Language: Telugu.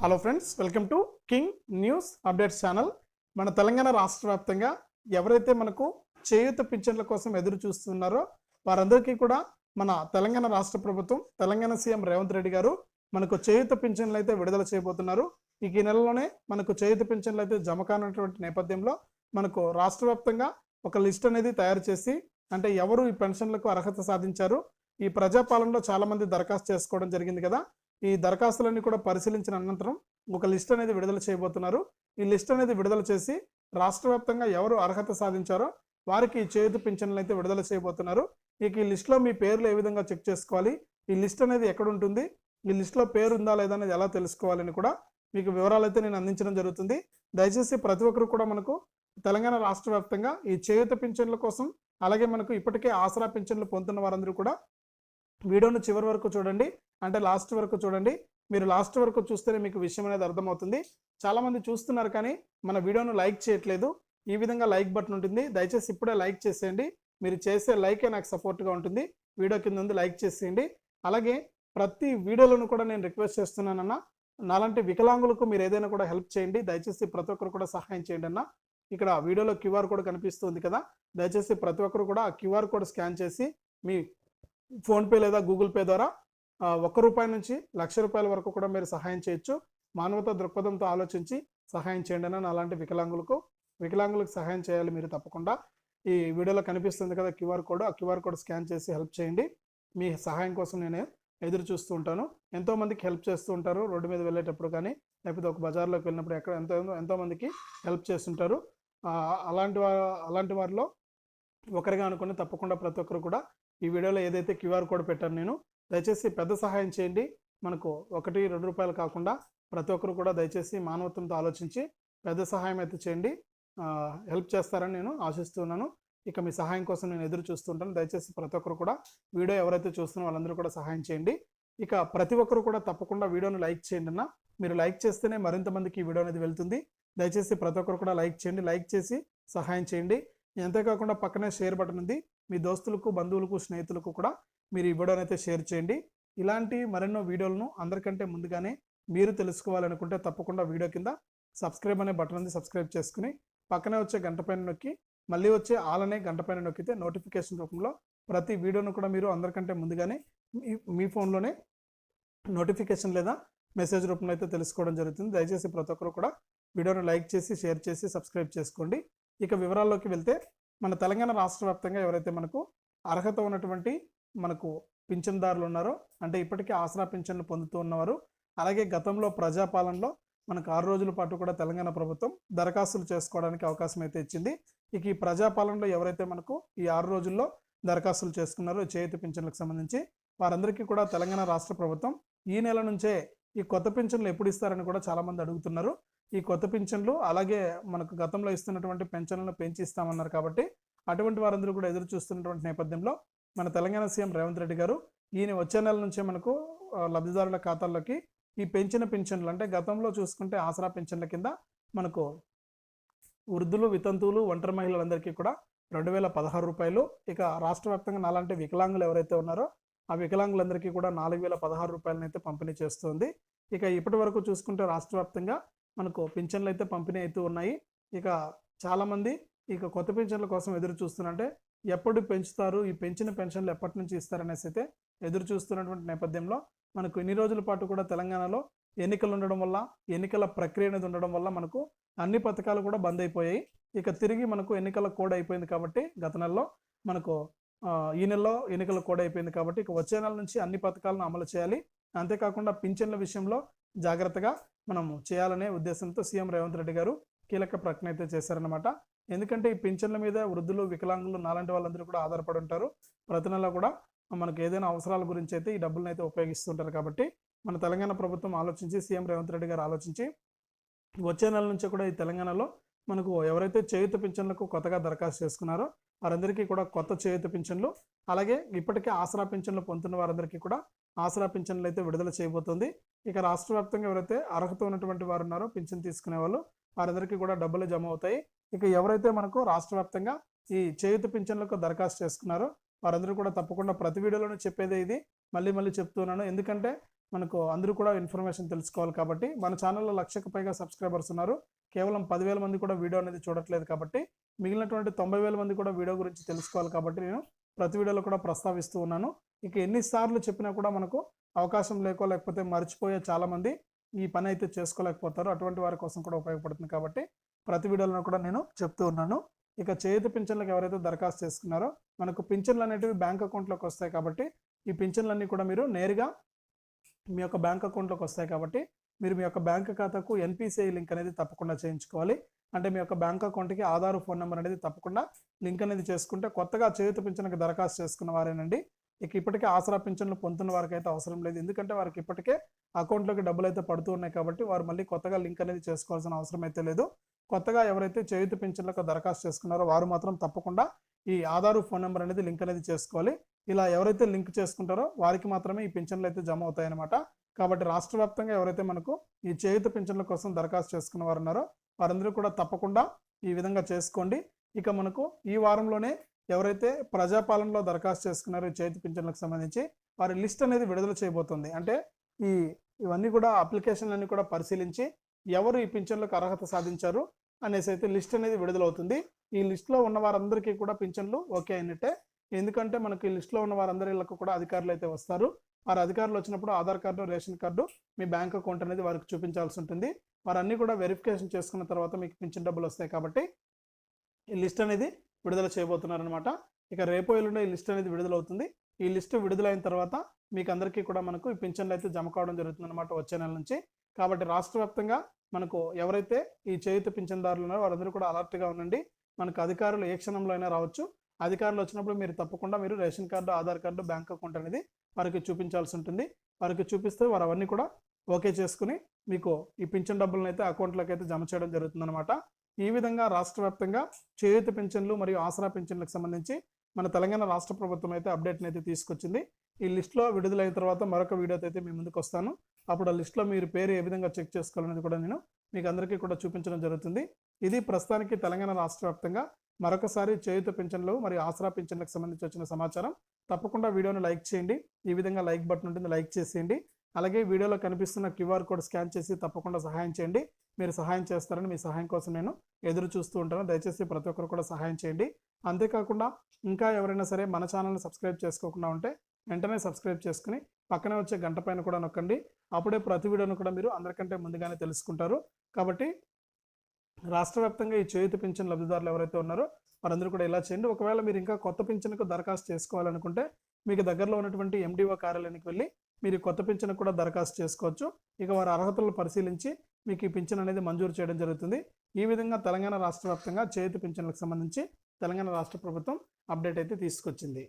Hello friends, welcome to king news updates channel. మన తెలంగాణ రాష్ట్ర వ్యాప్తంగా ఎవరైతే మనకు చేయూత పింఛన్ల కోసం ఎదురు చూస్తున్నారో వారందరికీ కూడా మన తెలంగాణ రాష్ట్ర ప్రభుత్వం, తెలంగాణ సీఎం రేవంత్ రెడ్డి గారు మనకు చేయూత పింఛన్లు అయితే విడుదల చేయబోతున్నారు. ఈ నెలలోనే మనకు చేయూత పింఛన్లు అయితే జమ కానటువంటి నేపథ్యంలో మనకు రాష్ట్ర వ్యాప్తంగా ఒక లిస్ట్ అనేది తయారు చేసి, అంటే ఎవరు ఈ పెన్షన్లకు అర్హత సాధించారు, ఈ ప్రజాపాలనలో చాలా మంది దరఖాస్తు చేసుకోవడం జరిగింది కదా. ఈ దరఖాస్తులన్నీ కూడా పరిశీలించిన అనంతరం ఒక లిస్ట్ అనేది విడుదల చేయబోతున్నారు. ఈ లిస్ట్ అనేది విడుదల చేసి రాష్ట్ర వ్యాప్తంగా ఎవరు అర్హత సాధించారో వారికి చేయూత పింఛన్లు అయితే విడుదల చేయబోతున్నారు. ఇక ఈ లిస్ట్లో మీ పేర్లు ఏ విధంగా చెక్ చేసుకోవాలి, ఈ లిస్ట్ అనేది ఎక్కడ ఉంటుంది, ఈ లిస్ట్లో పేరు ఉందా లేదా అనేది ఎలా తెలుసుకోవాలని కూడా మీకు వివరాలు అయితే నేను అందించడం జరుగుతుంది. దయచేసి ప్రతి ఒక్కరు కూడా మనకు తెలంగాణ రాష్ట్ర వ్యాప్తంగా ఈ చేయూత పింఛన్ల కోసం, అలాగే మనకు ఇప్పటికే ఆసరా పింఛన్లు పొందుతున్న వారందరూ కూడా వీడియోను చివరి వరకు చూడండి, అంటే లాస్ట్ వరకు చూడండి. మీరు లాస్ట్ వరకు చూస్తేనే మీకు విషయం అనేది అర్థమవుతుంది. చాలామంది చూస్తున్నారు కానీ మన వీడియోను లైక్ చేయట్లేదు. ఈ విధంగా లైక్ బటన్ ఉంటుంది, దయచేసి ఇప్పుడే లైక్ చేసేయండి. మీరు చేసే లైకే నాకు సపోర్ట్గా ఉంటుంది. వీడియో కింద ఉంది, లైక్ చేసేయండి. అలాగే ప్రతి వీడియోలను కూడా నేను రిక్వెస్ట్ చేస్తున్నానన్నా, నాలాంటి వికలాంగులకు మీరు ఏదైనా కూడా హెల్ప్ చేయండి. దయచేసి ప్రతి ఒక్కరు కూడా సహాయం చేయండి అన్న. ఇక్కడ వీడియోలో క్యూఆర్ కోడ్ కనిపిస్తుంది కదా, దయచేసి ప్రతి ఒక్కరు కూడా ఆ క్యూఆర్ కోడ్ స్కాన్ చేసి మీ ఫోన్పే లేదా గూగుల్ పే ద్వారా ₹1 నుంచి ₹1,00,000 వరకు కూడా మీరు సహాయం చేయొచ్చు. మానవతా దృక్పథంతో ఆలోచించి సహాయం చేయండి అన్న. అలాంటి వికలాంగులకు సహాయం చేయాలి మీరు తప్పకుండా. ఈ వీడియోలో కనిపిస్తుంది కదా క్యూఆర్ కోడ్, ఆ క్యూఆర్ కోడ్ స్కాన్ చేసి హెల్ప్ చేయండి. మీ సహాయం కోసం నేను ఎదురు చూస్తూ ఉంటాను. ఎంతోమందికి హెల్ప్ చేస్తూ ఉంటారు, రోడ్డు మీద వెళ్ళేటప్పుడు కానీ లేకపోతే ఒక బజార్లోకి వెళ్ళినప్పుడు ఎక్కడ ఎంతోమందికి హెల్ప్ చేస్తుంటారు. అలాంటి వారిలో ఒకరిగా అనుకుని తప్పకుండా ప్రతి ఒక్కరు కూడా ఈ వీడియోలో ఏదైతే క్యూఆర్ కోడ్ పెట్టాను నేను, దయచేసి పెద్ద సహాయం చేయండి. మనకు ₹1-2 కాకుండా ప్రతి ఒక్కరు కూడా దయచేసి మానవత్వంతో ఆలోచించి పెద్ద సహాయం అయితే చేయండి. హెల్ప్ చేస్తారని నేను ఆశిస్తున్నాను. ఇక మీ సహాయం కోసం నేను ఎదురు చూస్తుంటాను. దయచేసి ప్రతి ఒక్కరు కూడా వీడియో ఎవరైతే చూస్తున్నారో వాళ్ళందరూ కూడా సహాయం చేయండి. ఇక ప్రతి ఒక్కరు కూడా తప్పకుండా వీడియోను లైక్ చేయండి అన్న. మీరు లైక్ చేస్తేనే మరింత మందికి ఈ వీడియో అనేది వెళ్తుంది. దయచేసి ప్రతి ఒక్కరు కూడా లైక్ చేయండి, లైక్ చేసి సహాయం చేయండి. అంతేకాకుండా పక్కనే షేర్ బటన్ ఉంది, మీ దోస్తులకు, బంధువులకు, స్నేహితులకు కూడా మీరు ఈ వీడియోని అయితే షేర్ చేయండి. ఇలాంటి మరెన్నో వీడియోలను అందరికంటే ముందుగానే మీరు తెలుసుకోవాలనుకుంటే తప్పకుండా వీడియో కింద సబ్స్క్రైబ్ అనే బటన్ ఉంది, సబ్స్క్రైబ్ చేసుకుని పక్కనే వచ్చే గంట పైన నొక్కి మళ్ళీ వచ్చే ఆల్ అనే గంట పైన నొక్కితే నోటిఫికేషన్ రూపంలో ప్రతి వీడియోను కూడా మీరు అందరికంటే ముందుగానే మీ ఫోన్లోనే నోటిఫికేషన్ లేదా మెసేజ్ రూపంలో అయితే తెలుసుకోవడం జరుగుతుంది. దయచేసి ప్రతి ఒక్కరు కూడా వీడియోను లైక్ చేసి, షేర్ చేసి, సబ్స్క్రైబ్ చేసుకోండి. ఇక వివరాల్లోకి వెళ్తే, మన తెలంగాణ రాష్ట్ర వ్యాప్తంగా ఎవరైతే మనకు అర్హత ఉన్నటువంటి మనకు పింఛన్దారులు ఉన్నారో, అంటే ఇప్పటికే ఆసరా పింఛన్లు పొందుతూ ఉన్నవారు, అలాగే గతంలో ప్రజాపాలనలో మనకు 6 రోజుల పాటు కూడా తెలంగాణ ప్రభుత్వం దరఖాస్తులు చేసుకోవడానికి అవకాశం అయితే ఇచ్చింది. ఇక ఈ ప్రజాపాలనలో ఎవరైతే మనకు ఈ 6 రోజుల్లో దరఖాస్తులు చేసుకున్నారో చేయూత పింఛన్లకు సంబంధించి, వారందరికీ కూడా తెలంగాణ రాష్ట్ర ప్రభుత్వం ఈ నెల నుంచే ఈ కొత్త పింఛన్లు ఎప్పుడు ఇస్తారని కూడా చాలామంది అడుగుతున్నారు. ఈ కొత్త పింఛన్లు అలాగే మనకు గతంలో ఇస్తున్నటువంటి పెన్షన్లను పెంచి ఇస్తామన్నారు కాబట్టి అటువంటి వారందరూ కూడా ఎదురు చూస్తున్నటువంటి నేపథ్యంలో మన తెలంగాణ సీఎం రేవంత్ రెడ్డి గారు వచ్చే నెల నుంచే మనకు లబ్ధిదారుల ఖాతాల్లోకి ఈ పెంచిన పింఛన్లు, అంటే గతంలో చూసుకుంటే ఆసరా పింఛన్ల కింద మనకు వృద్ధులు, వితంతువులు, ఒంటరి మహిళలందరికీ కూడా ₹2,016. ఇక రాష్ట్ర వ్యాప్తంగా నాలాంటి వికలాంగులు ఎవరైతే ఉన్నారో ఆ వికలాంగులందరికీ కూడా ₹4,016 అయితే పంపిణీ చేస్తుంది. ఇక ఇప్పటి వరకు చూసుకుంటే రాష్ట్ర వ్యాప్తంగా మనకు పింఛన్లు అయితే పంపిణీ అవుతూ ఉన్నాయి. ఇక చాలామంది ఇక కొత్త పింఛన్ల కోసం ఎదురు చూస్తున్నారంటే ఎప్పుడు పెంచుతారు, ఈ పెంచిన పెన్షన్లు ఎప్పటి నుంచి ఇస్తారనేసి అయితే ఎదురు చూస్తున్నటువంటి నేపథ్యంలో మనకు ఇన్ని రోజుల పాటు కూడా తెలంగాణలో ఎన్నికలు ఉండడం వల్ల, ఎన్నికల ప్రక్రియ అనేది ఉండడం వల్ల మనకు అన్ని పథకాలు కూడా బంద్ అయిపోయాయి. ఇక తిరిగి మనకు ఎన్నికల కోడ్ అయిపోయింది కాబట్టి గత నెలలో మనకు ఈ నెలలో ఎన్నికల కోడ్ అయిపోయింది కాబట్టి ఇక వచ్చే నెల నుంచి అన్ని పథకాలను అమలు చేయాలి. అంతేకాకుండా పింఛన్ల విషయంలో జాగ్రత్తగా మనం చేయాలనే ఉద్దేశంతో సీఎం రేవంత్ రెడ్డి గారు కీలక ప్రకటన అయితే చేశారనమాట. ఎందుకంటే ఈ పింఛన్ల మీద వృద్ధులు, వికలాంగులు నాలాంటి వాళ్ళందరూ కూడా ఆధారపడి ఉంటారు. ప్రతి నెల కూడా మనకు ఏదైనా అవసరాల గురించి అయితే ఈ డబ్బులను అయితే ఉపయోగిస్తుంటారు. కాబట్టి మన తెలంగాణ ప్రభుత్వం ఆలోచించి, సీఎం రేవంత్ రెడ్డి గారు ఆలోచించి వచ్చే నెల నుంచి కూడా ఈ తెలంగాణలో మనకు ఎవరైతే చేయూత పింఛన్లకు కొత్తగా దరఖాస్తు చేసుకున్నారో వారందరికీ కూడా కొత్త చేయూత పింఛన్లు, అలాగే ఇప్పటికే ఆసరా పింఛన్లు పొందుతున్న వారందరికీ కూడా ఆసరా పింఛన్లు అయితే విడుదల చేయబోతుంది. ఇక రాష్ట్ర వ్యాప్తంగా ఎవరైతే అర్హత ఉన్నటువంటి వారు ఉన్నారో పింఛన్ తీసుకునే వాళ్ళు, వారందరికీ కూడా డబ్బులు జమ అవుతాయి. ఇక ఎవరైతే మనకు రాష్ట్ర వ్యాప్తంగా ఈ చేయూత పింఛన్లకు దరఖాస్తు చేసుకున్నారో వారందరూ కూడా తప్పకుండా ప్రతి వీడియోలోనే చెప్పేదే ఇది, మళ్ళీ చెప్తున్నాను. ఎందుకంటే మనకు అందరూ కూడా ఇన్ఫర్మేషన్ తెలుసుకోవాలి కాబట్టి మన ఛానల్లో 1,00,000కు పైగా సబ్స్క్రైబర్స్ ఉన్నారు. కేవలం 10,000 మంది కూడా వీడియో అనేది చూడట్లేదు కాబట్టి మిగిలినటువంటి 90,000 మంది కూడా వీడియో గురించి తెలుసుకోవాలి కాబట్టి నేను ప్రతి వీడియోలో కూడా ప్రస్తావిస్తూ ఉన్నాను. ఇక ఎన్నిసార్లు చెప్పినా కూడా మనకు అవకాశం లేకపోతే మర్చిపోయే చాలామంది ఈ పని అయితే చేసుకోలేకపోతారు. అటువంటి వారి కోసం కూడా ఉపయోగపడుతుంది కాబట్టి ప్రతి వీడియోలో కూడా నేను చెప్తూ ఉన్నాను. ఇక చేయూత పింఛన్లకు ఎవరైతే దరఖాస్తు చేసుకున్నారో మనకు పింఛన్లు అనేటివి బ్యాంక్ అకౌంట్లోకి వస్తాయి కాబట్టి ఈ పింఛన్లన్నీ కూడా మీరు నేరుగా మీ యొక్క బ్యాంక్ అకౌంట్లోకి వస్తాయి కాబట్టి మీరు మీ యొక్క బ్యాంక్ ఖాతాకు ఎన్పిసిఐ లింక్ అనేది తప్పకుండా చేయించుకోవాలి. అంటే మీ యొక్క బ్యాంక్ అకౌంట్కి ఆధార్ ఫోన్ నెంబర్ అనేది తప్పకుండా లింక్ అనేది చేసుకుంటే కొత్తగా చేయూత పింఛన్కి దరఖాస్తు చేసుకున్న వారేనండి. ఇక ఇప్పటికే ఆసరా పింఛన్లు పొందుతున్న వారికి అయితే అవసరం లేదు. ఎందుకంటే వారికి ఇప్పటికే అకౌంట్లోకి డబ్బులు అయితే పడుతూ ఉన్నాయి కాబట్టి వారు మళ్ళీ కొత్తగా లింక్ అనేది చేసుకోవాల్సిన అవసరం అయితే లేదు. కొత్తగా ఎవరైతే చేయూత పింఛన్లకు దరఖాస్తు చేసుకున్నారో వారు మాత్రం తప్పకుండా ఈ ఆధార్ ఫోన్ నెంబర్ అనేది లింక్ అనేది చేసుకోవాలి. ఇలా ఎవరైతే లింక్ చేసుకుంటారో వారికి మాత్రమే ఈ పింఛన్లు అయితే జమ అవుతాయి అన్నమాట. కాబట్టి రాష్ట్ర వ్యాప్తంగా ఎవరైతే మనకు ఈ చేయూత పింఛన్ల కోసం దరఖాస్తు చేసుకున్న వారు ఉన్నారో వారందరూ కూడా తప్పకుండా ఈ విధంగా చేసుకోండి. ఇక మనకు ఈ వారంలోనే ఎవరైతే ప్రజాపాలనలో దరఖాస్తు చేసుకున్నారో ఈ చేయూత పింఛన్లకు సంబంధించి వారి లిస్ట్ అనేది విడుదల చేయబోతుంది. అంటే ఇవన్నీ కూడా అప్లికేషన్లన్నీ కూడా పరిశీలించి ఎవరు ఈ పింఛన్లకు అర్హత సాధించారు అనేసి అయితే లిస్ట్ అనేది విడుదలవుతుంది. ఈ లిస్టులో ఉన్న వారందరికీ కూడా పింఛన్లు ఓకే అయినట్టే. ఎందుకంటే మనకి ఈ లిస్టులో ఉన్న వారందరిలకు కూడా అధికారులు అయితే వస్తారు. వారి అధికారులు వచ్చినప్పుడు ఆధార్ కార్డు, రేషన్ కార్డు, మీ బ్యాంక్ అకౌంట్ అనేది వారికి చూపించాల్సి ఉంటుంది. వారన్నీ కూడా వెరిఫికేషన్ చేసుకున్న తర్వాత మీకు పింఛన్ డబ్బులు వస్తాయి కాబట్టి ఈ లిస్ట్ అనేది విడుదల చేయబోతున్నారు అనమాట. ఇక రేపు ఎల్లుండి ఈ లిస్ట్ అనేది విడుదలవుతుంది. ఈ లిస్టు విడుదలైన తర్వాత మీకు అందరికీ కూడా మనకు ఈ పింఛన్లు అయితే జమ కావడం జరుగుతుంది అనమాట వచ్చే నెల నుంచి. కాబట్టి రాష్ట్ర వ్యాప్తంగా మనకు ఎవరైతే ఈ చేయూత పింఛన్దారులు ఉన్నారో వారందరూ కూడా అలర్ట్గా ఉండండి. మనకు అధికారులు ఏ క్షణంలో అయినా రావచ్చు. అధికారులు వచ్చినప్పుడు మీరు తప్పకుండా మీరు ration card, Aadhaar card, bank account అనేది వారికి చూపించాల్సి ఉంటుంది. వారికి చూపిస్తే వారు అవన్నీ కూడా ఓకే చేసుకుని మీకు ఈ పింఛన్ డబ్బులను అయితే అకౌంట్లోకి అయితే జమ చేయడం జరుగుతుందన్నమాట. ఈ విధంగా రాష్ట్ర వ్యాప్తంగా చేయూత పింఛన్లు మరియు ఆసరా పింఛన్లకు సంబంధించి మన తెలంగాణ రాష్ట్ర ప్రభుత్వం అయితే అప్డేట్ని అయితే తీసుకొచ్చింది. ఈ లిస్ట్లో విడుదలైన తర్వాత మరొక వీడియోతో అయితే మీ ముందుకు వస్తాను. అప్పుడు ఆ లిస్ట్లో మీరు పేరు ఏ విధంగా చెక్ చేసుకోవాలనేది కూడా నేను మీకు అందరికీ కూడా చూపించడం జరుగుతుంది. ఇది ప్రస్తుతానికి తెలంగాణ రాష్ట్ర వ్యాప్తంగా మరొకసారి చేయూత పింఛన్లు మరియు ఆసరా పింఛన్లకు సంబంధించి వచ్చిన సమాచారం. తప్పకుండా వీడియోని లైక్ చేయండి. ఈ విధంగా లైక్ బటన్ ఉంటుంది, లైక్ చేసేయండి. అలాగే వీడియోలో కనిపిస్తున్న క్యూఆర్ కోడ్ స్కాన్ చేసి తప్పకుండా సహాయం చేయండి. మీరు సహాయం చేస్తారని మీ సహాయం కోసం నేను ఎదురు చూస్తూ ఉంటాను. దయచేసి ప్రతి ఒక్కరు కూడా సహాయం చేయండి. అంతేకాకుండా ఇంకా ఎవరైనా సరే మన ఛానల్ని సబ్స్క్రైబ్ చేసుకోకుండా ఉంటే వెంటనే సబ్స్క్రైబ్ చేసుకుని పక్కనే వచ్చే గంట పైన కూడా నొక్కండి. అప్పుడే ప్రతి వీడియోను కూడా మీరు అందరికంటే ముందుగానే తెలుసుకుంటారు. కాబట్టి రాష్ట్ర వ్యాప్తంగా ఈ చేయూత పింఛన్ లబ్ధిదారులు ఎవరైతే ఉన్నారో వారందరూ కూడా ఇలా చేయండి. ఒకవేళ మీరు ఇంకా కొత్త పింఛన్కు దరఖాస్తు చేసుకోవాలనుకుంటే మీకు దగ్గరలో ఉన్నటువంటి ఎండిఓ కార్యాలయానికి వెళ్ళి మీరు కొత్త పింఛన్కు కూడా దరఖాస్తు చేసుకోవచ్చు. ఇక వారి అర్హతలను పరిశీలించి మీకు ఈ పింఛన్ అనేది మంజూరు చేయడం జరుగుతుంది. ఈ విధంగా తెలంగాణ రాష్ట్ర వ్యాప్తంగా చేయూత పింఛన్లకు సంబంధించి తెలంగాణ రాష్ట్ర ప్రభుత్వం అప్డేట్ అయితే తీసుకొచ్చింది.